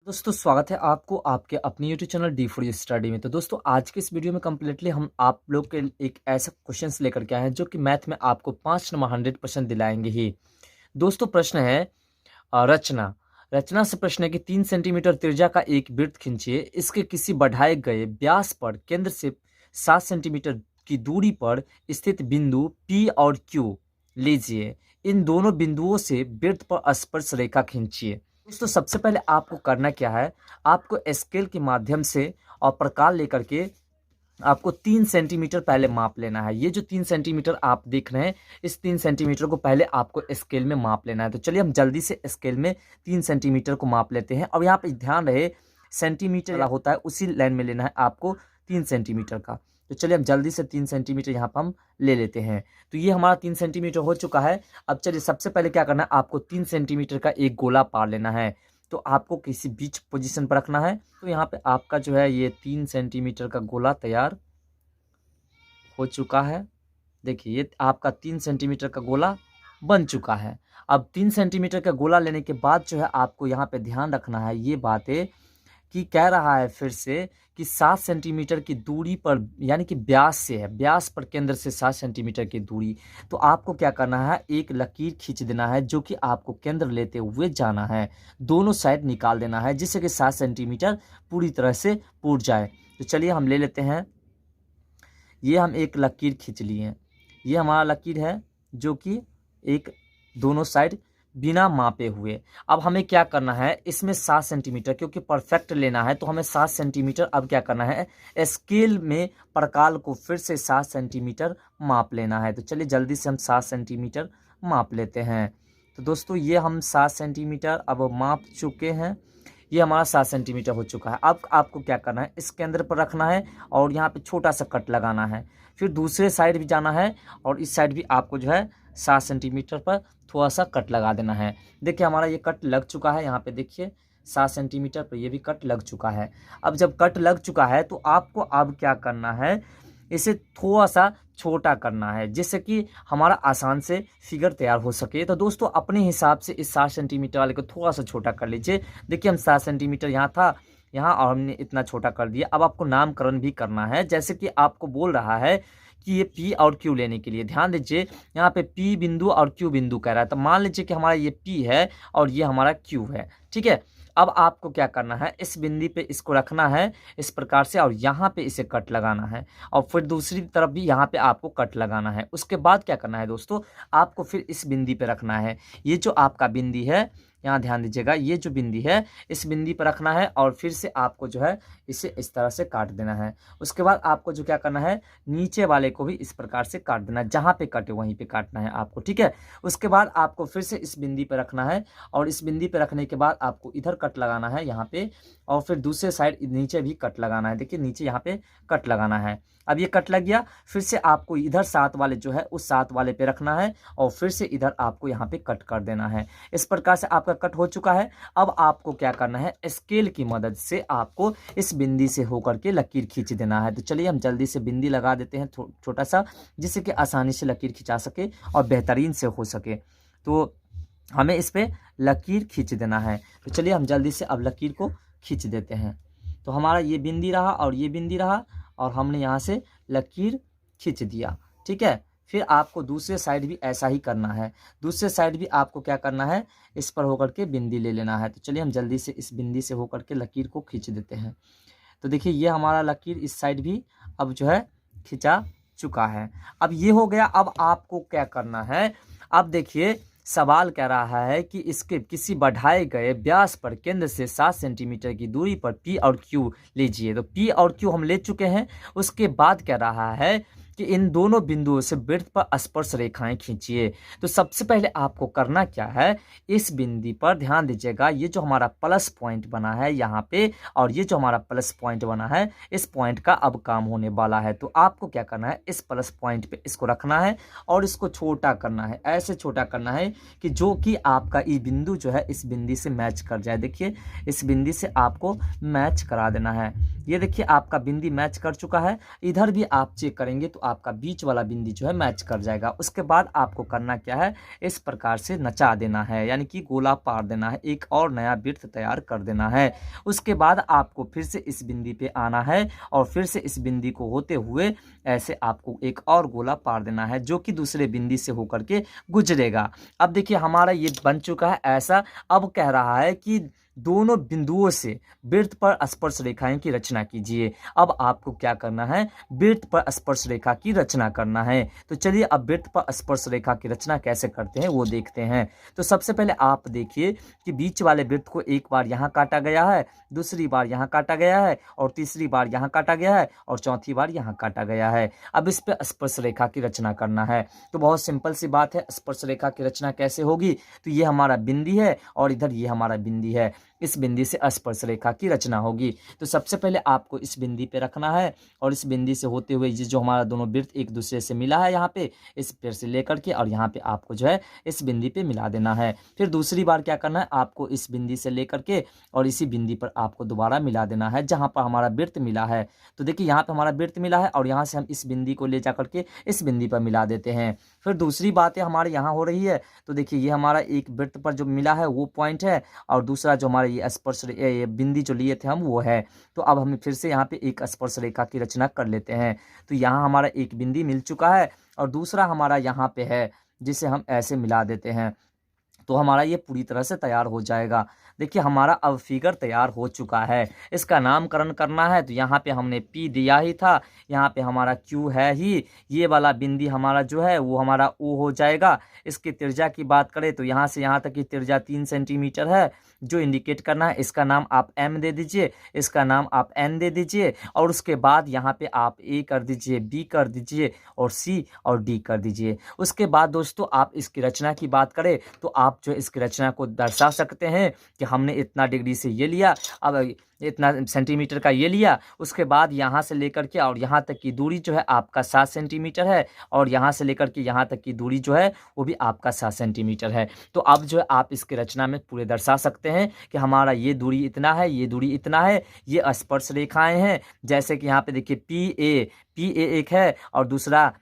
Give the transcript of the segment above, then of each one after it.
दोस्तों स्वागत है आपको आपके अपने YouTube channel D for study में। तो दोस्तों आज के इस वीडियो में कम्प्लीटली हम आप लोग के एक ऐसा क्वेश्चंस लेकर के आए हैं जो कि मैथ में आपको 5 नंबर 100% दिलाएंगे ही। दोस्तों प्रश्न है रचना। रचना से प्रश्न है कि 3 सेंटीमीटर त्रिज्या का एक वृत्त खींचिए। इसके किसी बढ़ाए गए व्यास पर केंद्र से 7 सेंटीमीटर की दूरी पर स्थित बिंदु पी और क्यू लीजिए। इन दोनों बिंदुओं से वृत्त पर स्पर्श रेखा खींचिए। दोस्तों सबसे पहले आपको करना क्या है, आपको स्केल के माध्यम से और प्रकार लेकर के आपको 3 सेंटीमीटर पहले माप लेना है। ये जो 3 सेंटीमीटर आप देख रहे हैं, इस 3 सेंटीमीटर को पहले आपको स्केल में माप लेना है। तो चलिए हम जल्दी से स्केल में 3 सेंटीमीटर को माप लेते हैं। और यहाँ पे ध्यान रहे सेंटीमीटर वाला होता है उसी लाइन में लेना है आपको 3 सेंटीमीटर का। तो चलिए हम जल्दी से 3 सेंटीमीटर यहाँ पर हम ले लेते हैं। तो ये हमारा 3 सेंटीमीटर हो चुका है। अब चलिए सबसे पहले क्या करना है, आपको 3 सेंटीमीटर का एक गोला पार लेना है। तो आपको किसी बीच पोजीशन पर रखना है। तो यहाँ पे आपका जो है ये 3 सेंटीमीटर का गोला तैयार हो चुका है। देखिए ये आपका 3 सेंटीमीटर का गोला बन चुका है। अब 3 सेंटीमीटर का गोला लेने के बाद जो है आपको यहाँ पे ध्यान रखना है ये बातें कि कह रहा है फिर से कि 7 सेंटीमीटर की दूरी पर, यानी कि व्यास से है, व्यास पर केंद्र से 7 सेंटीमीटर की दूरी। तो आपको क्या करना है, एक लकीर खींच देना है जो कि आपको केंद्र लेते हुए जाना है। दोनों साइड निकाल देना है जिससे कि 7 सेंटीमीटर पूरी तरह से पूर जाए। तो चलिए हम ले लेते हैं। ये हम एक लकीर खींच लिए। ये हमारा लकीर है जो कि एक दोनों साइड बिना मापे हुए। अब हमें क्या करना है, इसमें 7 सेंटीमीटर क्योंकि परफेक्ट लेना है तो हमें 7 सेंटीमीटर अब क्या करना है, स्केल में प्रकाल को फिर से 7 सेंटीमीटर माप लेना है। तो चलिए जल्दी से हम 7 सेंटीमीटर माप लेते हैं। तो दोस्तों ये हम 7 सेंटीमीटर अब माप चुके हैं। ये हमारा 7 सेंटीमीटर हो चुका है। अब आपको क्या करना है, इस केंद्र पर रखना है और यहाँ पे छोटा सा कट लगाना है। फिर दूसरे साइड भी जाना है और इस साइड भी आपको जो है 7 सेंटीमीटर पर थोड़ा सा कट लगा देना है। देखिए हमारा ये कट लग चुका है। यहाँ पे देखिए 7 सेंटीमीटर पर ये भी कट लग चुका है। अब जब कट लग चुका है तो आपको अब क्या करना है, इसे थोड़ा सा छोटा करना है जिससे कि हमारा आसान से फिगर तैयार हो सके। तो दोस्तों अपने हिसाब से इस 7 सेंटीमीटर वाले को थोड़ा सा छोटा कर लीजिए। देखिए हम 7 सेंटीमीटर यहाँ था, यहाँ और हमने इतना छोटा कर दिया। अब आपको नामकरण भी करना है, जैसे कि आपको बोल रहा है कि ये P और Q लेने के लिए ध्यान दीजिए। यहाँ पे P बिंदु और Q बिंदु कह रहा है, तो मान लीजिए कि हमारा ये P है और ये हमारा Q है। ठीक है, अब आपको क्या करना है, इस बिंदु पे इसको रखना है इस प्रकार से और यहाँ पे इसे कट लगाना है और फिर दूसरी तरफ भी यहाँ पे आपको कट लगाना है। उसके बाद क्या करना है दोस्तों, आपको फिर इस बिंदु पे रखना है। ये जो आपका बिंदु है, यहाँ ध्यान दीजिएगा, ये जो बिंदु है इस बिंदु पर रखना है और फिर से आपको जो है इसे इस तरह से काट देना है। उसके बाद आपको जो क्या करना है, नीचे वाले को भी इस प्रकार से काट देना है, जहाँ पे कटे वहीं पे काटना है आपको। ठीक है, उसके बाद आपको फिर से इस बिंदु पर रखना है और इस बिंदु पर रखने के बाद आपको इधर कट लगाना है यहाँ पे और फिर दूसरे साइड नीचे भी कट लगाना है। देखिए नीचे यहाँ पे कट लगाना है। अब ये कट लग गया, फिर से आपको इधर 7 वाले जो है उस 7 वाले पे रखना है और फिर से इधर आपको यहाँ पे कट कर देना है। इस प्रकार से आपका कट हो चुका है। अब आपको क्या करना है, स्केल की मदद से आपको इस बिंदु से होकर के लकीर खींच देना है। तो चलिए हम जल्दी से बिंदु लगा देते हैं छोटा सा, जिससे कि आसानी से लकीर खिंचा सके और बेहतरीन से हो सके। तो हमें इस पर लकीर खींच देना है। तो चलिए हम जल्दी से अब लकीर को खींच देते हैं। तो हमारा ये बिंदु रहा और ये बिंदु रहा और हमने यहाँ से लकीर खींच दिया। ठीक है, फिर आपको दूसरे साइड भी ऐसा ही करना है। दूसरे साइड भी आपको क्या करना है, इस पर होकर के बिंदु ले लेना है। तो चलिए हम जल्दी से इस बिंदु से होकर के लकीर को खींच देते हैं। तो देखिए ये हमारा लकीर इस साइड भी अब जो है खिंचा चुका है। अब ये हो गया। अब आपको क्या करना है, अब देखिए सवाल कह रहा है कि इसके किसी बढ़ाए गए व्यास पर केंद्र से 7 सेंटीमीटर की दूरी पर P और Q लीजिए। तो P और Q हम ले चुके हैं। उसके बाद कह रहा है कि इन दोनों बिंदुओं से वृत्त पर स्पर्श रेखाएं खींचिए। तो सबसे पहले आपको करना क्या है, इस बिंदु पर ध्यान दीजिएगा, ये जो हमारा प्लस पॉइंट बना है यहाँ पे और ये जो हमारा प्लस पॉइंट बना है, इस पॉइंट का अब काम होने वाला है। तो आपको क्या करना है, इस प्लस पॉइंट पे इसको रखना है और इसको छोटा करना है, ऐसे छोटा करना है कि जो कि आपका ये बिंदु जो है इस बिंदु से मैच कर जाए। देखिए इस बिंदु से आपको मैच करा देना है। ये देखिए आपका बिंदु मैच कर चुका है। इधर भी आप चेक करेंगे तो आपका बीच वाला बिंदी जो है मैच कर जाएगा। उसके बाद आपको करना क्या है, इस प्रकार से नचा देना है, यानी कि गोला पार देना है, एक और नया वृत्त तैयार कर देना है। उसके बाद आपको फिर से इस बिंदी पे आना है और फिर से इस बिंदी को होते हुए ऐसे आपको एक और गोला पार देना है, जो कि दूसरे बिंदी से होकर के गुजरेगा। अब देखिए हमारा ये बन चुका है ऐसा। अब कह रहा है कि दोनों बिंदुओं से वृत्त पर स्पर्श रेखाएं की रचना कीजिए। अब आपको क्या करना है, वृत्त पर स्पर्श रेखा की रचना करना है। तो चलिए अब वृत्त पर स्पर्श रेखा की रचना कैसे करते हैं वो देखते हैं। तो सबसे पहले आप देखिए कि बीच वाले वृत्त को एक बार यहाँ काटा गया है, दूसरी बार यहाँ काटा गया है और तीसरी बार यहाँ काटा गया है और चौथी बार यहाँ काटा गया है। अब इस पर स्पर्श रेखा की रचना करना है। तो बहुत सिंपल सी बात है, स्पर्श रेखा की रचना कैसे होगी, तो ये हमारा बिंदी है और इधर ये हमारा बिंदी है, इस बिंदी से स्पर्श रेखा की रचना होगी। तो सबसे पहले आपको इस बिंदी पे रखना है और इस बिंदी से होते हुए ये जो हमारा दोनों वृत्त एक दूसरे से मिला है यहाँ पे, इस पेड़ से लेकर के और यहाँ पे आपको जो है इस बिंदी पे मिला देना है। फिर दूसरी बार क्या करना है, आपको इस बिंदी से लेकर के और इसी बिंदी पर आपको दोबारा मिला देना है जहाँ पर हमारा वृत्त मिला है। तो देखिए यहाँ पे हमारा वृत्त मिला है और यहाँ से हम इस बिंदी को ले जा करके इस बिंदी पर मिला देते हैं। फिर दूसरी बात है हमारे यहाँ हो रही है, तो देखिए ये हमारा एक वृत्त पर जो मिला है वो पॉइंट है और दूसरा जो हमारा ये स्पर्श ये बिंदी जो लिए थे हम वो है। तो अब हम फिर से यहाँ पे एक स्पर्श रेखा की रचना कर लेते हैं। तो यहाँ हमारा एक बिंदी मिल चुका है और दूसरा हमारा यहाँ पे है, जिसे हम ऐसे मिला देते हैं। तो हमारा ये पूरी तरह से तैयार हो जाएगा। देखिए हमारा अब फिगर तैयार हो चुका है। इसका नामकरण करना है, तो यहाँ पे हमने P दिया ही था, यहाँ पे हमारा Q है ही, ये वाला बिंदी हमारा जो है वो हमारा O हो जाएगा। इसकी त्रिज्या की बात करें तो यहाँ से यहाँ तक की त्रिज्या 3 सेंटीमीटर है, जो इंडिकेट करना है इसका नाम आप M दे दीजिए, इसका नाम आप N दे दीजिए और उसके बाद यहाँ पे आप A कर दीजिए, B कर दीजिए और C और D कर दीजिए। उसके बाद दोस्तों आप इसकी रचना की बात करें तो आप जो इसकी रचना को दर्शा सकते हैं कि हमने इतना डिग्री से ये लिया, अब इतना सेंटीमीटर का ये लिया, उसके बाद यहाँ से लेकर के और यहाँ तक की दूरी जो है आपका 7 सेंटीमीटर है और यहाँ से लेकर के यहाँ तक की दूरी जो है वो भी आपका 7 सेंटीमीटर है। तो अब जो है आप इसके रचना में पूरे दर्शा सकते हैं कि हमारा ये दूरी इतना है, ये दूरी इतना है, ये स्पर्श रेखाएं हैं। जैसे कि यहाँ पे देखिए पी ए एक है और दूसरा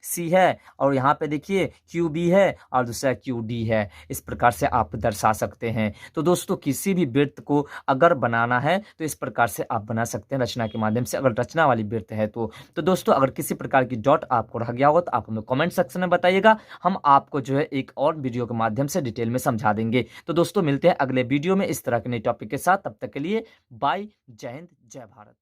C है और यहाँ पे देखिए QB है और दूसरा QD है। इस प्रकार से आप दर्शा सकते हैं। तो दोस्तों किसी भी वृत्त को अगर बनाना है तो इस प्रकार से आप बना सकते हैं रचना के माध्यम से, अगर रचना वाली वृत्त है तो। दोस्तों अगर किसी प्रकार की डाउट आपको रह गया हो तो आप हमें कमेंट सेक्शन में बताइएगा, हम आपको जो है एक और वीडियो के माध्यम से डिटेल में समझा देंगे। तो दोस्तों मिलते हैं अगले वीडियो में इस तरह के नए टॉपिक के साथ, तब तक के लिए बाय, जय हिंद, जय भारत।